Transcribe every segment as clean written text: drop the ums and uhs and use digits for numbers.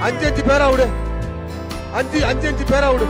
5 பேரா விடு, 5 பேரா விடு.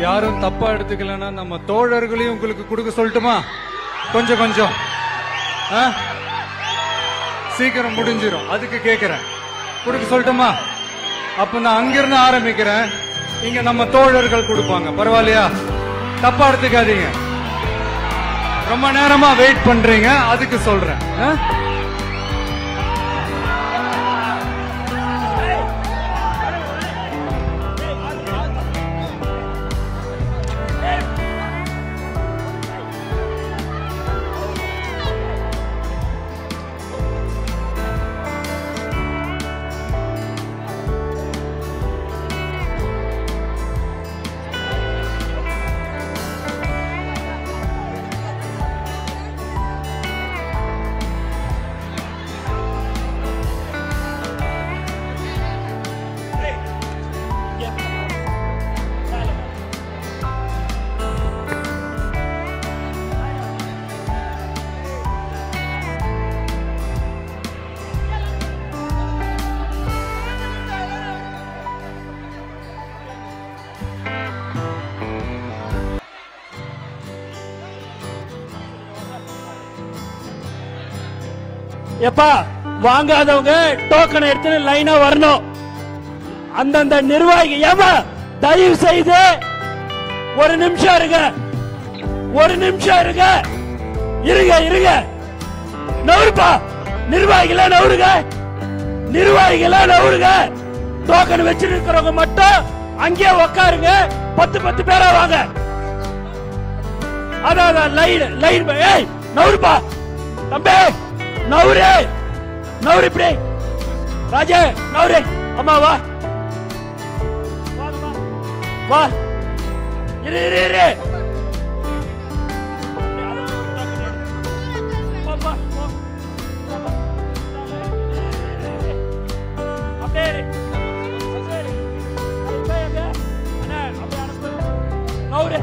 யாரும் தப்பா எடுத்துக்கலன்னா நம்ம தோழர்களையும் உங்களுக்கு கொடுக்க சொல்லட்டுமா? கொஞ்சம் கொஞ்சம் சீக்கிரம் முடிஞ்சிடும், அதுக்கு கேக்குறேன். கொடுக்க சொல்லட்டுமா? அப்ப நான் அங்கிருந்து ஆரம்பிக்கிறேன், இங்க நம்ம தோழர்கள் கொடுப்பாங்க. பரவாயில்லையா? தப்பா எடுத்துக்காதீங்க. ரொம்ப நேரமா வெயிட் பண்றீங்க, அதுக்கு சொல்றேன். எப்பா வாங்காதவங்க டோக்கன் எடுத்து லைனா வரணும். அந்தந்த நிர்வாகி ஏமா தயவு செய்து ஒரு நிமிஷம் இருங்க, இருங்க. நவுருப்பா, நிர்வாகிகளா நவுருங்க. டோக்கன் வச்சிருக்கிறவங்க மட்டும் அங்கேயே உட்காருங்க. 10 பேரா வாங்க. அதான் லைன் நவுருப்பா தம்பி, நவுரு இப்படி. ராஜா நவுரு. அம்மா வா வா. இரு நவுரு.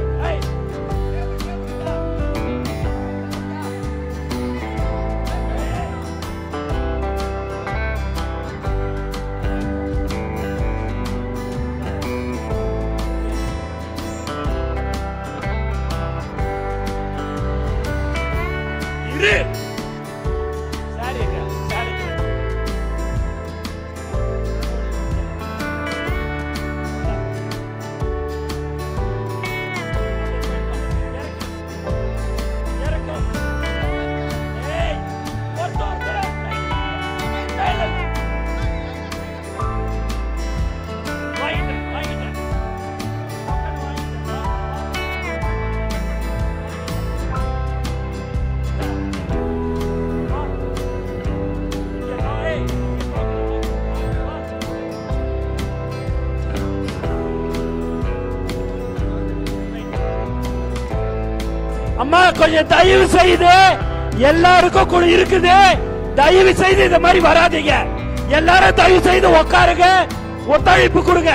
அம்மா கொஞ்சம் தயவு செய்து எல்லாருக்கும் இருக்குது. தயவு செய்து இந்த மாதிரி வராதீங்க. எல்லாரும் தயவு செய்து உட்காருங்க, ஒத்துழைப்பு கொடுங்க.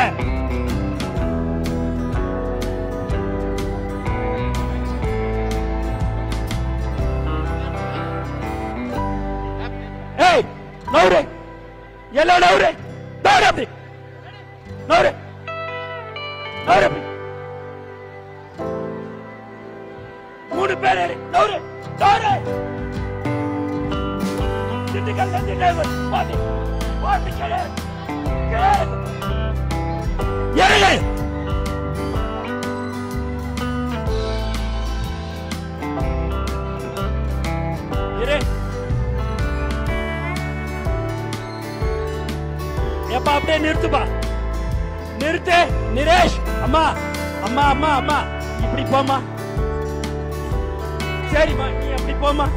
ஏய் நவுரு, எல்லாம் நவுரு, நவுரு அப்படி, நவுரு, நவுரு அப்படி. 3 பேர் நவுரு, நவுரு. திண்டுக்கல் டிரைவர் பாட்டி பாட்டி கேளு கேளு ஏறு. எப்ப அப்படியே நிறுத்துப்பா, நிறுத்து நிரேஷ். அம்மா அம்மா அம்மா அம்மா இப்படி போமா. சரிம்மா நீ அப்படி போமா.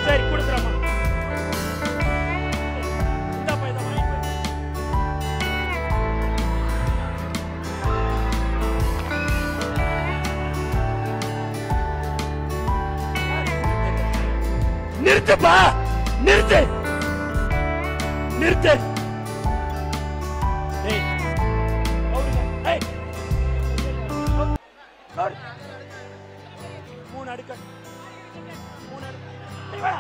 சரி கொடுத்துறமா. நிறுத்துப்பா, நிறுத்து நிறுத்து. மூணு அடுக்க, மூணு அடுக்க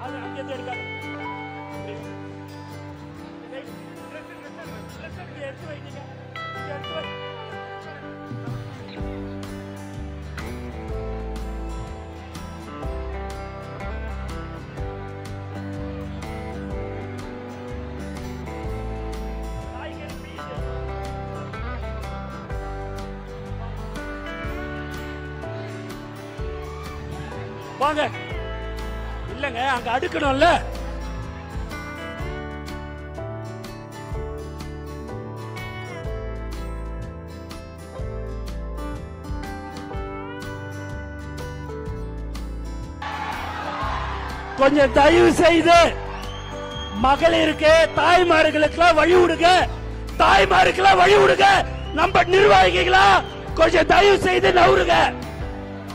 அது அங்கே எடுக்காது. எடுத்து வைங்க, எடுத்து வை. வாங்க. இல்லங்க அங்க அடுக்கணும்ல. கொஞ்சம் தயவு செய்து மகளிருக்கு தாய்மார்களுக்கெல்லாம் வழி விடுங்க, தாய்மாருக்கெல்லாம் வழி விடுங்க. நம்ம நிர்வாகிகளா கொஞ்சம் தயவு செய்து நவுருங்க,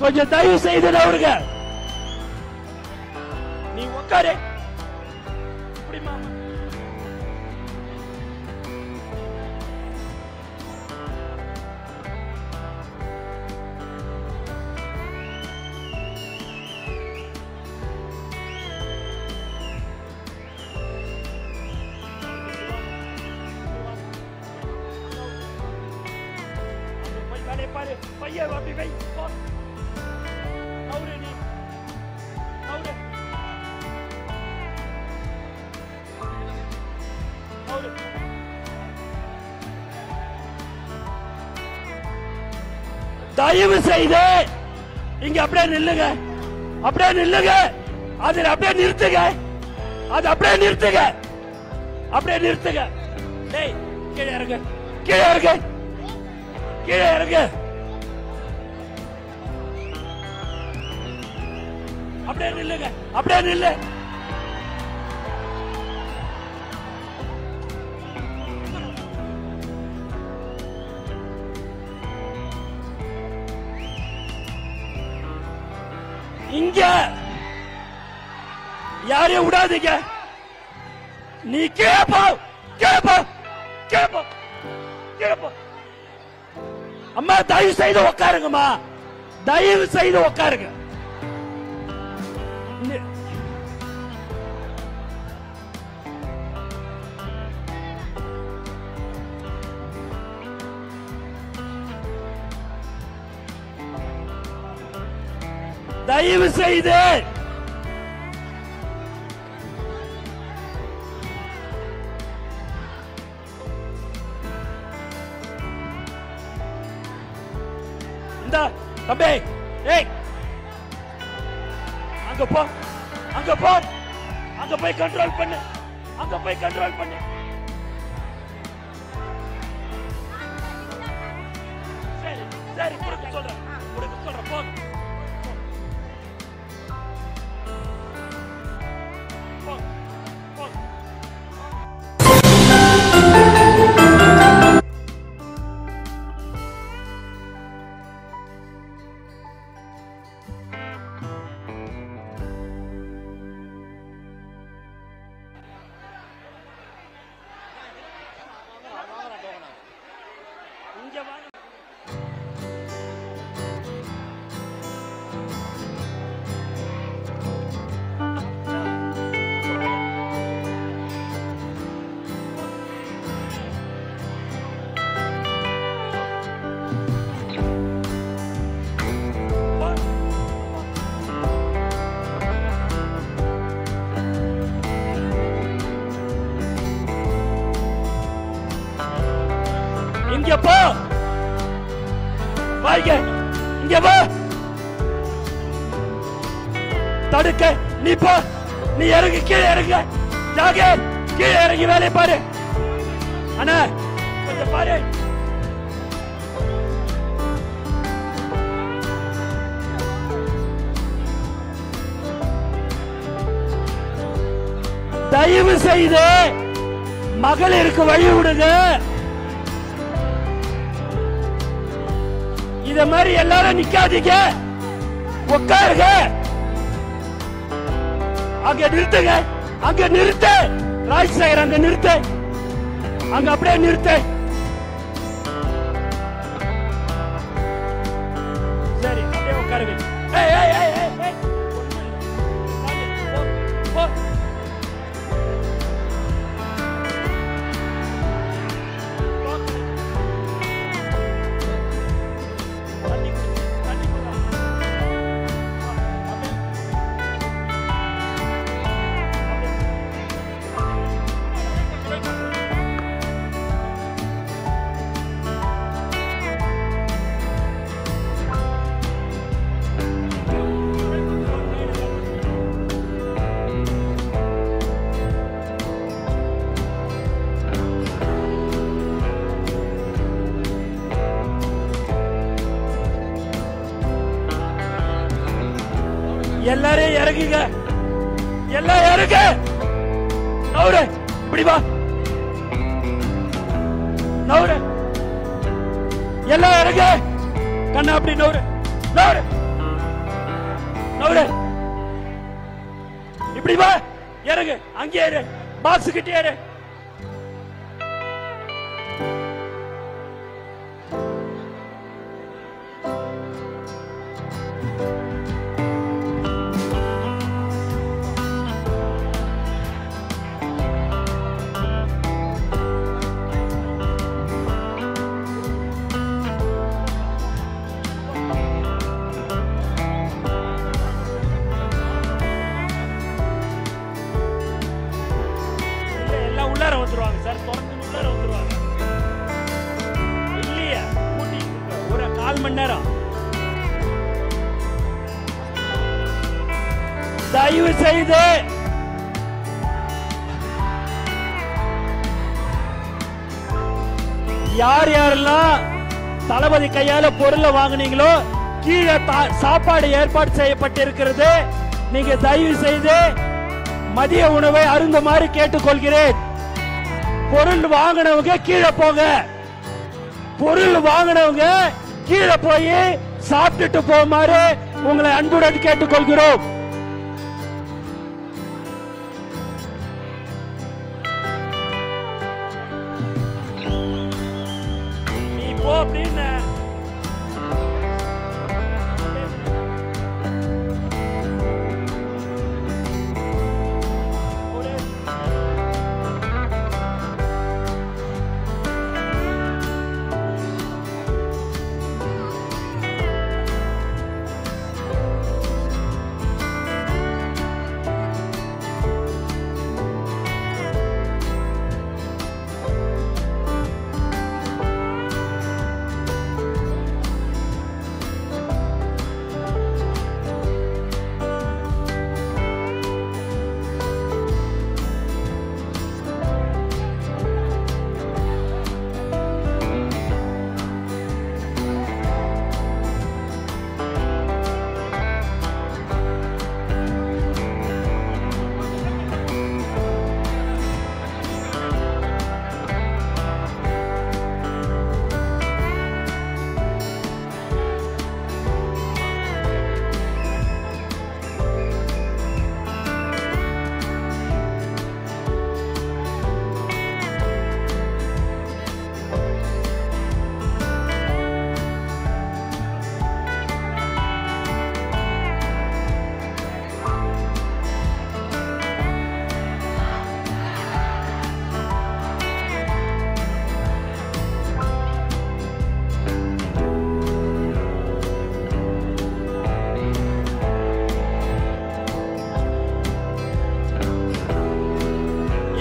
கொஞ்சம் தயவு செய்து நவுருங்க. நீ உட்காரு. பாரு பையன் அப்படி வை. அவரு நீ அவரு அவரு தயவு செய்து இங்க அப்படியே நில்லுங்க, அப்படியே நில்லுங்க. அதில் அப்படியே நிறுத்துங்க, அது அப்படியே நிறுத்துங்க, அப்படியே நிறுத்துங்க. டேய் கீழே இறங்க, கீழே இறங்க, கீழே இறங்க. அப்படியே நில்லுங்க, அப்படியே நில்லு. இங்க யாரையும் விடாதீங்க. நீ கேப்போ கேப்போ கேப்போ கேப்போ. அம்மா தயவு செய்து உட்காருங்கம்மா, தயவு செய்து உட்காருங்க. தயவு செய்து இந்த தம்பி ஏய் அங்க போ, அங்க போ, அங்க போய் கண்ட்ரோல் பண்ணு, அங்க போய் கண்ட்ரோல் பண்ணு. சரி சரி கொடுக்க சொல்றேன், கொடுக்க சொல்றேன். போ இங்க போ, வாங்க, இங்க வா, தடுக்க, நீ போ, நீ இறங்கு, கீழே இறங்க, ஜாக, கீழே இறங்கி வேலையை பாரு. அண்ணா கொஞ்சம் பாரு. தயவு செய்து மகளிருக்கு வழி விடுங்க. இத மாதிரி எல்லாரும் நிக்காதீங்க, உட்காருங்க. அங்க நிறுத்துங்க, அங்க நிறுத்து, ராஜசேகர் அங்க நிறுத்து, அங்க அப்படியே நிறுத்து. சரி, அப்படியே உட்காருங்க. ஏய் ஏய் ஏய் ஏய் ஏய், போ போ. எல்லாரும் இறங்குங்க, எல்லாம் இறங்க. நவுரு, இப்படி வா, நவுரு, எல்லாம் இறங்க. கண்ணா அப்படி நவுரு, நவுரு, நவுரு, இப்படி வா, இறங்கு, அங்கே இரு, பாக்ஸ் கிட்டே இரு. வந்துருவாங்க சார், தொடர்ந்து உள்ளார வந்துருவாங்க. இல்லையா, ஒரு 4 மணி நேரம். தயவு செய்து யார் யாரெல்லாம் தளபதி கையால பொருளை வாங்குனீங்களோ கீழே சாப்பாடு ஏற்பாடு செய்யப்பட்டிருக்கிறது. நீங்க தயவு செய்து மதிய உணவை அருந்துமாறு கேட்டுக்கொள்கிறேன். பொருள் வாங்கினவங்க கீழே போங்க, பொருள் வாங்கினவங்க கீழே போய் சாப்பிட்டுட்டு போகுமாறு உங்களை அன்புடன் கேட்டுக்கொள்கிறோம். நீ போ அப்படின்னு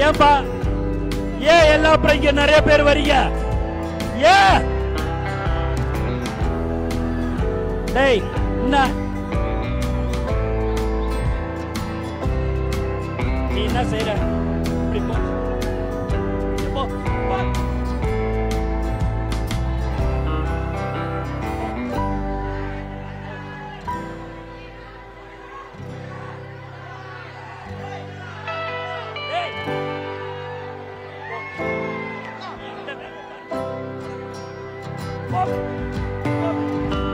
ஏன்பா ஏன் எல்லாம் அப்புறம் இங்க நிறைய பேர் வரீங்க? ஏன் டேய் என்ன நீ என்ன செய்யற? இப்படி போ. போ. போ. டேய். போ. போ.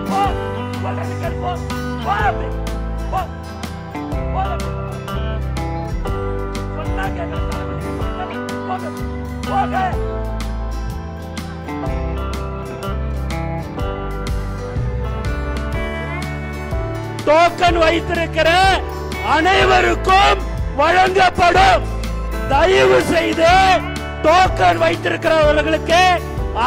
போ. போ. போ. போ. டோக்கன் வைத்திருக்கிற அனைவருக்கும் வழங்கப்படும். தயவு செய்து டோக்கன் வைத்திருக்கிறவர்களுக்கு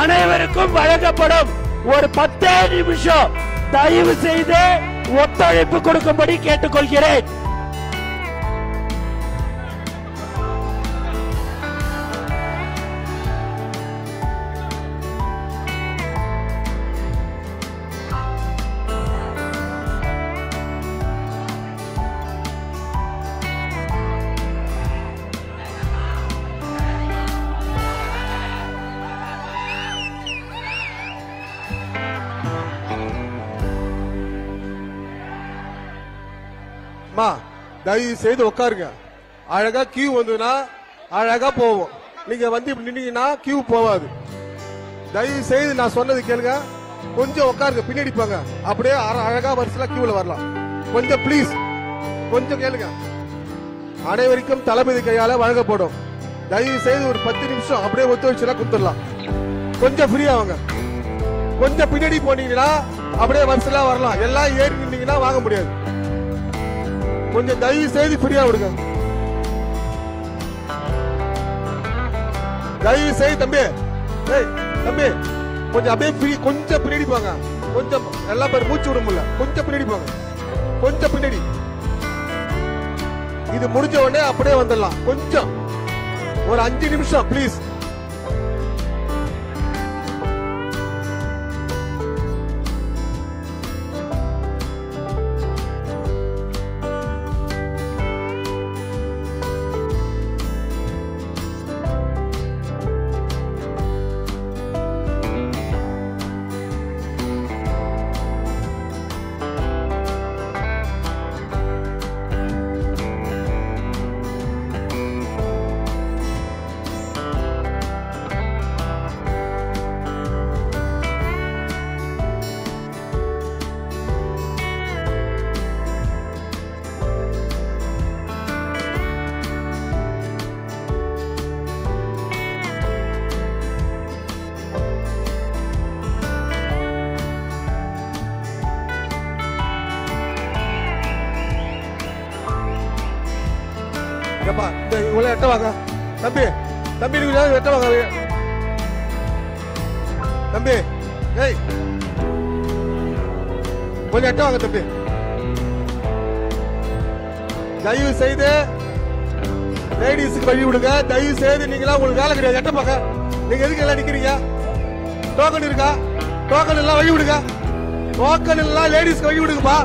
அனைவருக்கும் வழங்கப்படும். ஒரு 10 நிமிஷம் தயவு செய்து ஒத்துழைப்பு கொடுக்கும்படி கேட்டுக்கொள்கிறேன். தயவு செய்து உட்காருங்க. அழகா கியூ வந்ததுன்னா அழகா போவோம். நீங்க வந்து இப்படி நின்னீங்கன்னா கியூ போவாது. தயவு செய்து நான் சொன்னது கேளுங்க. கொஞ்சம் உட்காருங்க, பின்னாடி போங்க. அப்படியே அழகா வரிசையில கியூல வரலாம். கொஞ்சம் பிளீஸ், கொஞ்சம் கேளுங்க. அனைவருக்கும் தளபதி கையால வழங்கப்படும். தயவு செய்து ஒரு 10 நிமிஷம் அப்படியே ஒத்துழைச்சுனா கொடுத்துடலாம். கொஞ்சம் ஃப்ரீயா வாங்க. கொஞ்சம் பின்னாடி போனீங்கன்னா அப்படியே வரிசையில வரலாம். எல்லாம் ஏறி நின்னீங்கன்னா வாங்க முடியாது. கொஞ்சம் தயவு செய்து ஃப்ரீயா விடுங்க. தயவு செய்து தம்பி, தம்பி கொஞ்சம் அப்படியே ஃப்ரீ, கொஞ்சம் பின்னாடி போங்க. கொஞ்சம் எல்லா பேர் மூச்சு விட முடியல. கொஞ்சம் பின்னாடி போங்க, கொஞ்சம் பின்னாடி. இது முடிஞ்ச உடனே அப்படியே வந்துடலாம். கொஞ்சம் ஒரு 5 நிமிஷம் பிளீஸ். இவ்வளவு எட்ட வாங்க தம்பி. தம்பி எட்ட வாங்க தம்பி. ஏய் கொஞ்சம் எட்ட வாங்க தம்பி. தயவு செய்து லேடிஸுக்கு வழி விடுங்க. தயவு செய்து நீங்களா உங்களுக்கு வேலை கிடையாது. எட்ட பாக்க நீங்க எதுக்கு எல்லாம் நிக்கிறீங்க? டோக்கன் இருக்கா? டோக்கன் எல்லாம் வழி விடுங்க. டோக்கன் எல்லாம் லேடிஸ்க்கு வழி விடுங்கப்பா.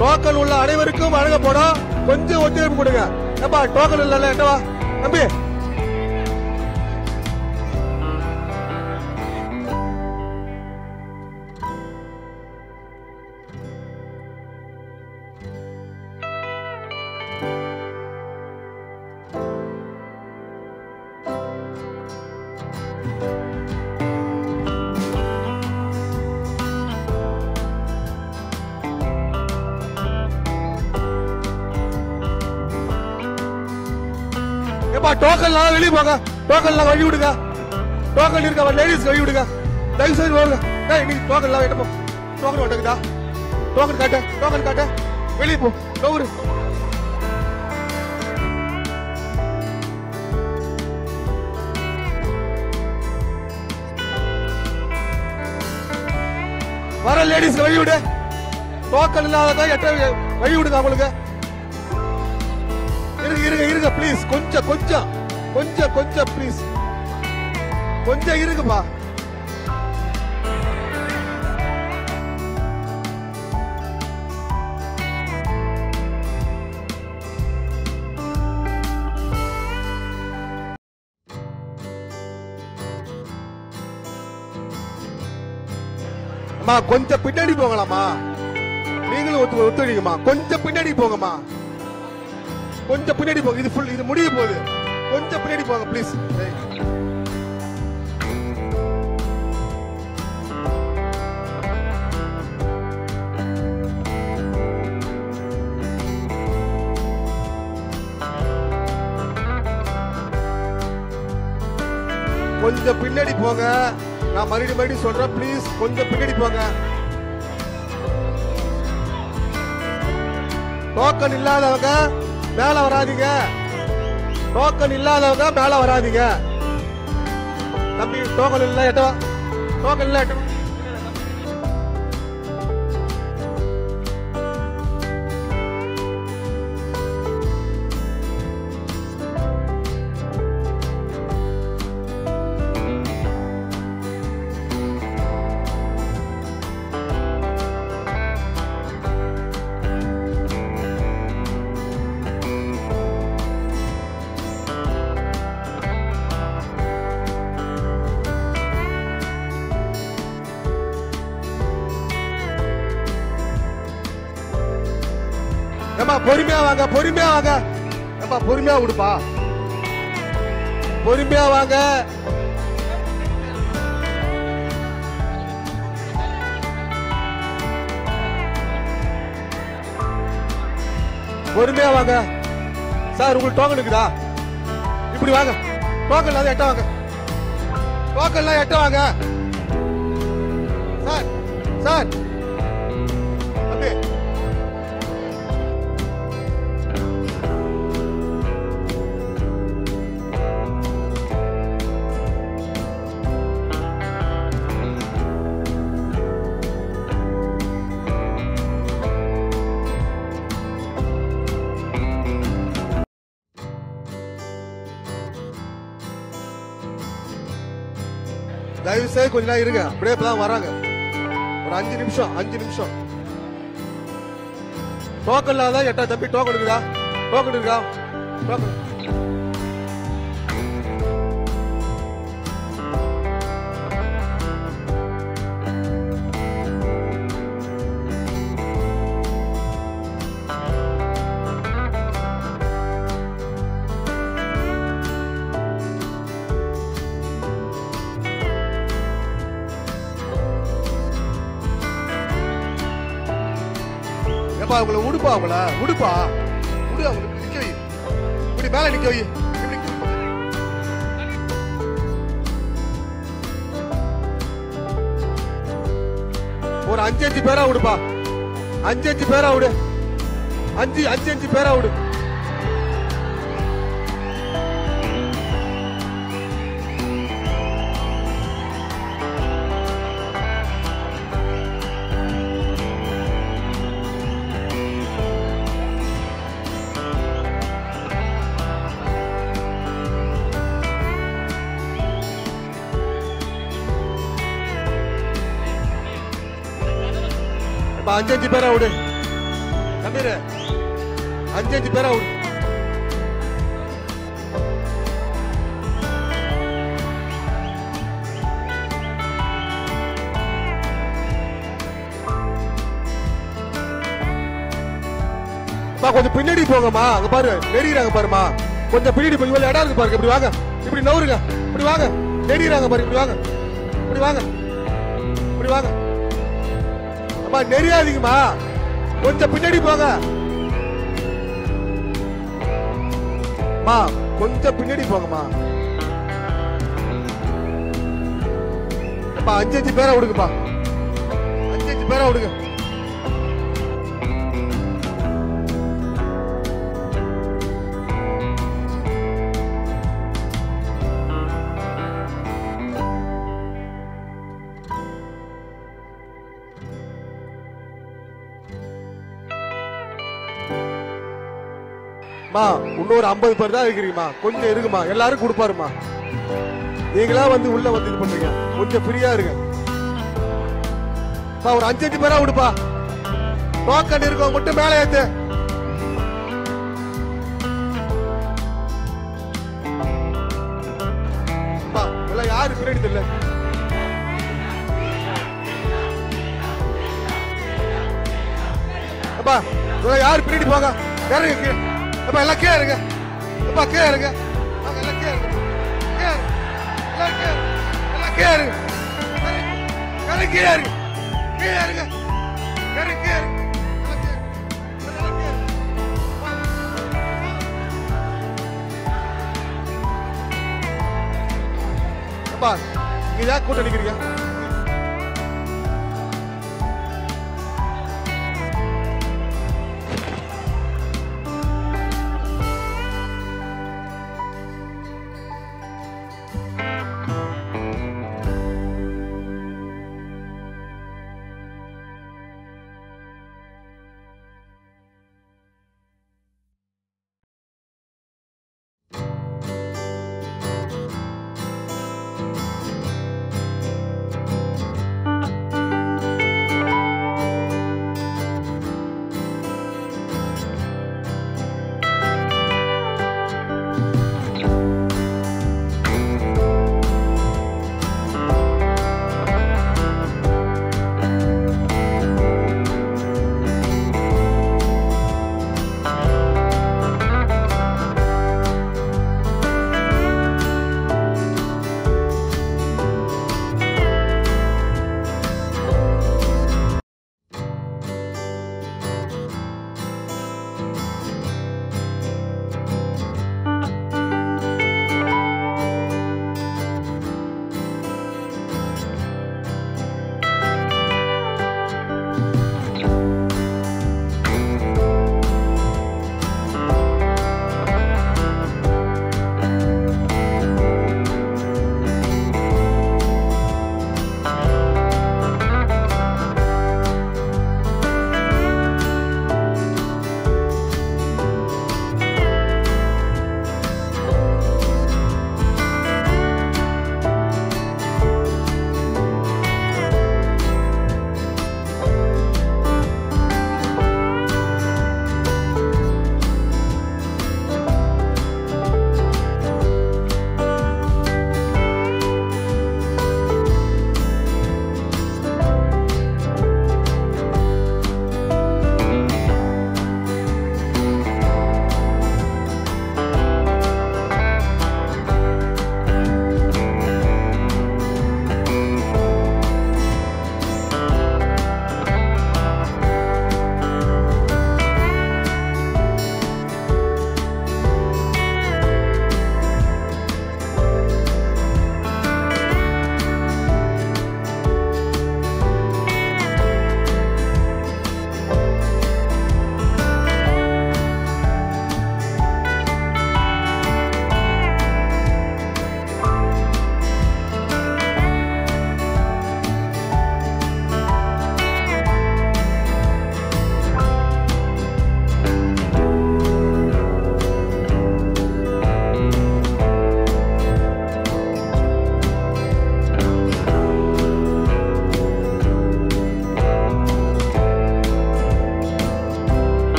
டோக்கன் உள்ள அனைவருக்கும் வழங்கப்படும். கொஞ்சம் ஒத்துழைப்பு கொடுங்க. ஏப்பா டோக்கன் இல்ல எட்டவா தம்பி. டோக்கன் வெளியே போங்க. டோக்கன் வழி விடுங்க. டோக்கன் இருக்க லேடிஸ் வழி விடுங்க. தயவு செய்து வாங்க. நீ டோக்கன் எட்ட போ. டோக்கன் வந்துக்குதா? டோக்கன் காட்ட, டோக்கன் காட்ட. வெளியே போ. கவுரு வர லேடிஸ் வழி விடு. டோக்கன் இல்லாத எட்ட வழி விடுங்க. அவங்களுக்கு இருங்க இருங்க இருங்க பிளீஸ். கொஞ்சம் கொஞ்சம் கொஞ்சம் கொஞ்சம் பிளீஸ். கொஞ்சம் இருக்குப்பா. கொஞ்சம் பின்னாடி போகலாமா? நீங்களும் ஒத்துழைக்குமா? கொஞ்சம் பின்னாடி போங்கம்மா, கொஞ்சம் பின்னாடி போங்க. இது ஃபுல், இது முடிய போகுது. கொஞ்சம் பின்னாடி போங்க ப்ளீஸ். கொஞ்சம் பின்னாடி போங்க. நான் மறுபடியும் சொல்றேன், ப்ளீஸ் கொஞ்சம் பின்னாடி போங்க. டோக்கன் இல்லாதவங்க மேல வராதீங்க. டோக்கன் இல்லாதவங்க மேல வராதீங்க. தம்பி டோக்கன் இல்ல எட்டவா, டோக்கன் இல்ல எட்டவா. பொறுமையா வாங்க, பொறுமையா வாங்க. பொறுமையா விடுப்பா, பொறுமையா வாங்க. பொறுமையா வாங்க. சார் உங்களுக்கு டோக்கன் இருக்குதா? இப்படி வாங்க. டோக்கன் இல்லாத எட்ட வாங்க. டோக்கன் எல்லாம் எட்ட வாங்க. சார் சார் தம்பி தயவு செய்து கொஞ்ச நேரம் இருங்க. அப்படியே இப்பதான் வராங்க. ஒரு 5 நிமிஷம், 5 நிமிஷம். டோக்கன் இல்லாத எட்டா தம்பி, டோக்கன் இருக்குதா? டோக்கன் இருக்கா? டோக்கன் அவங்கள உடுப்பா, அவங்கள உடுப்பா, உடு. அவங்களுக்கு நிக்க வை, இப்படி மேல நிக்க வை. ஒரு 5 பேரா விடுப்பா, 5 பேரா விடு. 5 பேரா விடு. அஞ்சு பேரா விடு தம்பீர், 5 பேரா விடு. கொஞ்சம் பின்னாடி போங்கம்மா. அங்க பாரு நெறிகிறாங்க பாருமா. கொஞ்சம் பின்னாடி போய் இடம் இருக்கு பாருங்க. இப்படி வாங்க, இப்படி நவுருங்க, இப்படி வாங்க. நெறிகிறாங்க பாருங்க. இப்படி வாங்க, இப்படி வாங்க, இப்படி வாங்க. அம்மா நெறியாதீங்கம்மா, கொஞ்சம் பின்னாடி போங்க. மா கொஞ்சம் பின்னாடி போங்கம்மா. 5 பேரா விடுங்கப்பா, 5 பேரா விடுங்க. இன்னொரு 50 பேர் தான் இருக்கிறீங்கம்மா. கொஞ்சம் இருக்குமா, எல்லாரும் கொடுப்பாருமா. நீங்களா வந்து உள்ள வந்து இது பண்றீங்க. கொஞ்சம் ஃப்ரீயா இருங்க. ஒரு 5 பேரா விடுப்பா. டோக்கன் இருக்கவங்க மட்டும் மேலே ஏத்து. எல்லாம் யாரு பின்னாடி தெரியல. யாரு பின்னாடி போங்க. இறங்க. எல்லாம் கீழே இருங்க. கீழே இருங்க. எல்லாம் கீழே இருங்க. கீழே இருங்க. கீழே இருங்க. கீழே இருங்க. நீங்க கூட்டம் நிக்கிறீங்க.